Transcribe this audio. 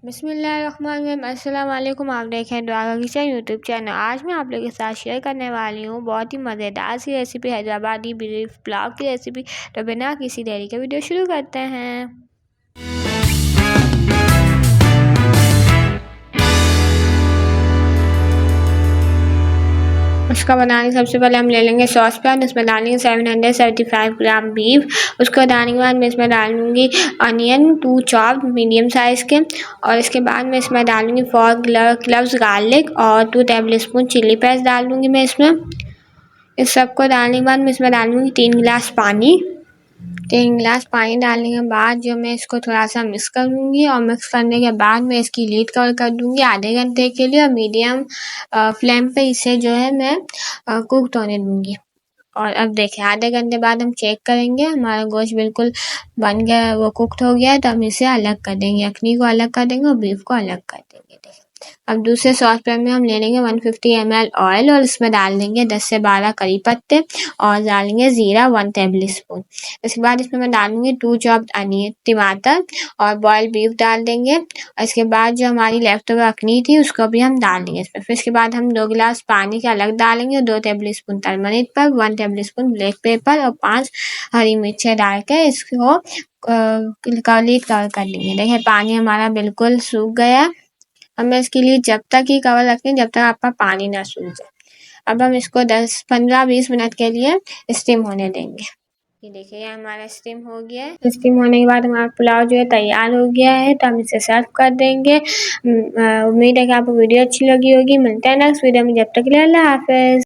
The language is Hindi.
बिस्मिल्लाहिर्रहमानिर्रहीम। अस्सलाम वालेकुम। आप देखें दुआ का किचन यूट्यूब चैनल। आज मैं आप लोगों के साथ शेयर करने वाली हूँ बहुत ही मज़ेदार सी रेसिपी, हैदराबादी बीफ पुलाव की रेसिपी। तो बिना किसी देरी के वीडियो शुरू करते हैं। उसका बनाने सबसे पहले हम ले लेंगे सॉस पैन, उसमें डालेंगे 775 ग्राम बीफ। उसको डालने के बाद मैं इसमें डालूंगी अनियन 2 चॉप मीडियम साइज़ के, और इसके बाद मैं इसमें डालूंगी 4 क्लव्स गार्लिक और 2 टेबल स्पून चिली पेस्ट डाल दूँगी मैं इसमें। इस सबको डालने के बाद मैं इसमें डालूंगी 3 गिलास पानी। 3 गिलास पानी डालने के बाद जो मैं इसको थोड़ा सा मिक्स कर दूँगी, और मिक्स करने के बाद मैं इसकी लीड कवर कर दूँगी आधे घंटे के लिए, और मीडियम फ्लेम पे इसे जो है मैं कुक होने दूँगी। और अब देखिए आधे घंटे बाद हम चेक करेंगे, हमारा गोश्त बिल्कुल बन गया, वो कुकड हो गया है। तो हम इसे अलग कर देंगे, अखनी को अलग कर देंगे और बीफ को अलग कर देंगे। देखिए अब दूसरे सॉस पैन में हम ले लेंगे 150 ml ऑयल, और इसमें डाल देंगे 10 से 12 करी पत्ते, और डालेंगे ज़ीरा 1 टेबल स्पून। इसके बाद इसमें मैं डालूंगी 2 चॉप्ड अनियन टमाटर, और बॉइल्ड बीफ डाल देंगे। और इसके बाद जो हमारी लेफ्ट ओवर अखनी थी उसको भी हम डाल देंगे इसमें। फिर इसके बाद हम 2 गिलास पानी के अलग डालेंगे, 2 टेबल स्पून टर्मरिक पर, 1 टेबल स्पून ब्लैक पेपर और 5 हरी मिर्चें डाल के इसको लीड कवर कर देंगे। देखिए पानी हमारा बिल्कुल सूख गया। हमें इसके लिए जब तक ही कवर रखें जब तक आपका पानी ना सूख जाए। अब हम इसको 15-20 मिनट के लिए स्टीम होने देंगे। ये देखिए ये हमारा स्टीम हो गया है। स्टीम होने के बाद हमारा पुलाव जो है तैयार हो गया है, तो हम इसे सर्व कर देंगे। उम्मीद है कि आपको वीडियो अच्छी लगी होगी। मिलते हैं नेक्स्ट वीडियो में, जब तक के लिए अल्लाह हाफ़िज़।